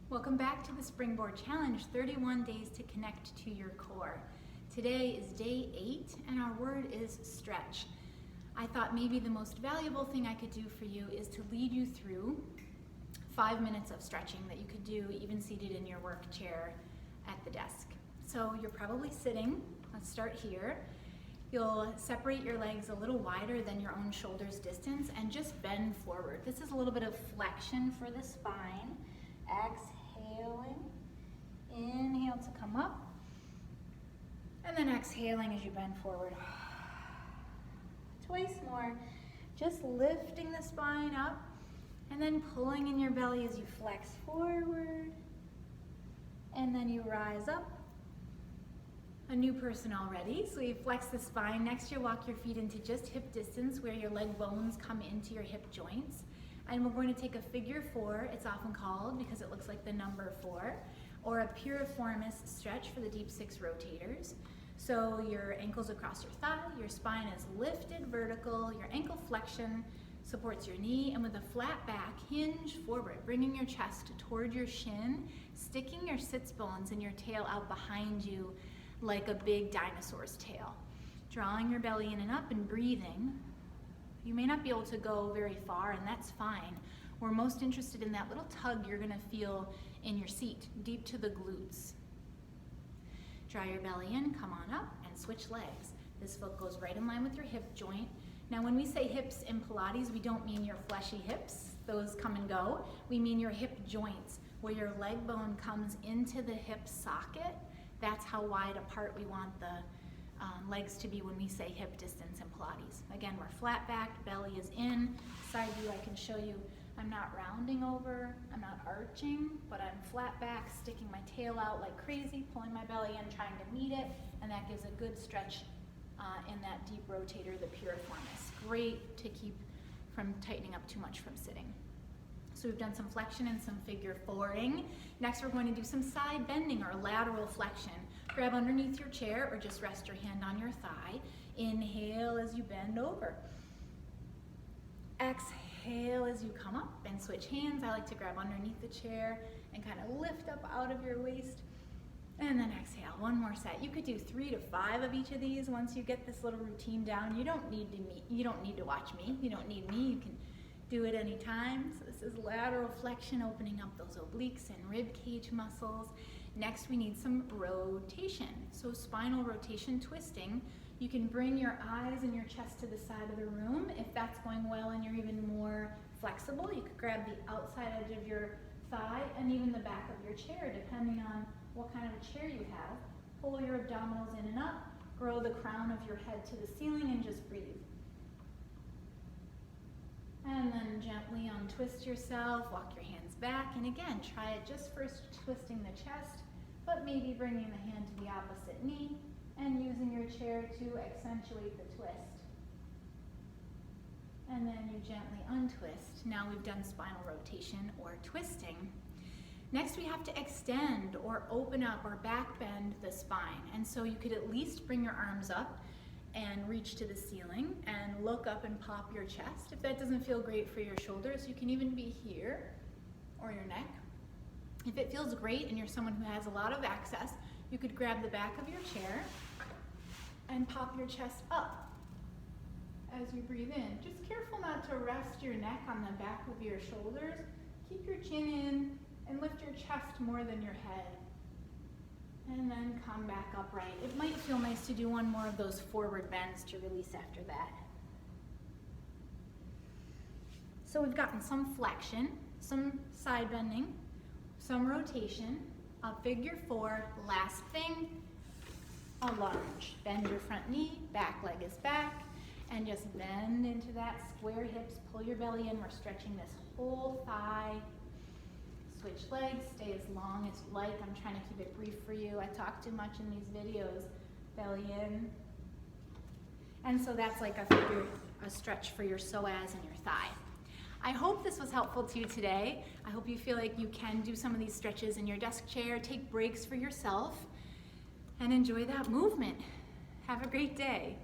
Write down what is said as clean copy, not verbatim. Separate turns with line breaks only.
Welcome back to the Springboard Challenge, 31 days to connect to your core. Today is day 8 and our word is stretch. I thought maybe the most valuable thing I could do for you is to lead you through 5 minutes of stretching that you could do even seated in your work chair at the desk. So you're probably sitting. Let's start here. You'll separate your legs a little wider than your own shoulder's distance and just bend forward. This is a little bit of flexion for the spine. Exhaling, inhale to come up, and then exhaling as you bend forward. Twice more, just lifting the spine up and then pulling in your belly as you flex forward, and then you rise up. A new person already, so you flex the spine. Next you walk your feet into just hip distance where your leg bones come into your hip joints. And we're going to take a figure 4, it's often called because it looks like the number 4, or a Piriformis Stretch for the deep 6 rotators. So your ankles across your thigh, your spine is lifted vertical, your ankle flexion supports your knee, and with a flat back, hinge forward, bringing your chest toward your shin, sticking your sits bones and your tail out behind you like a big dinosaur's tail. Drawing your belly in and up and breathing. You may not be able to go very far, and that's fine. We're most interested in that little tug you're going to feel in your seat, deep to the glutes. Draw your belly in, come on up, and switch legs. This foot goes right in line with your hip joint. Now when we say hips in Pilates, we don't mean your fleshy hips. Those come and go. We mean your hip joints, where your leg bone comes into the hip socket. That's how wide apart we want the legs to be when we say hip distance in Pilates. Again, we're flat backed, belly is in. Side view, I can show you, I'm not rounding over, I'm not arching, but I'm flat back, sticking my tail out like crazy, pulling my belly in, trying to meet it, and that gives a good stretch in that deep rotator, the piriformis. Great to keep from tightening up too much from sitting. So we've done some flexion and some figure 4ing. Next we're going to do some side bending or lateral flexion. Grab underneath your chair or just rest your hand on your thigh. Inhale as you bend over. Exhale as you come up and switch hands. I like to grab underneath the chair and kind of lift up out of your waist. And then exhale, one more set. You could do 3 to 5 of each of these once you get this little routine down. You don't need to watch me. You don't need me. You can do it anytime. So this is lateral flexion, opening up those obliques and rib cage muscles. Next we need some rotation. So spinal rotation twisting. You can bring your eyes and your chest to the side of the room. If that's going well and you're even more flexible, you could grab the outside edge of your thigh and even the back of your chair, depending on what kind of a chair you have. Pull your abdominals in and up, grow the crown of your head to the ceiling, and just breathe. And then gently untwist yourself, walk your hands back, and again, try it just first twisting the chest, but maybe bringing the hand to the opposite knee and using your chair to accentuate the twist. And then you gently untwist. Now we've done spinal rotation or twisting. Next we have to extend or open up or back bend the spine. And so you could at least bring your arms up and reach to the ceiling and look up and pop your chest. If that doesn't feel great for your shoulders, you can even be here or your neck. If it feels great and you're someone who has a lot of access, you could grab the back of your chair and pop your chest up as you breathe in. Just careful not to rest your neck on the back of your shoulders. Keep your chin in and lift your chest more than your head. And then come back upright. It might feel nice to do one more of those forward bends to release after that. So we've gotten some flexion, some side bending, some rotation, a figure 4, last thing, a lunge. Bend your front knee, back leg is back, and just bend into that square hips, pull your belly in. We're stretching this whole thigh. Switch legs, stay as long as you like. I'm trying to keep it brief for you. I talk too much in these videos. Belly in. And so that's like a stretch for your psoas and your thigh. I hope this was helpful to you today. I hope you feel like you can do some of these stretches in your desk chair, take breaks for yourself, and enjoy that movement. Have a great day.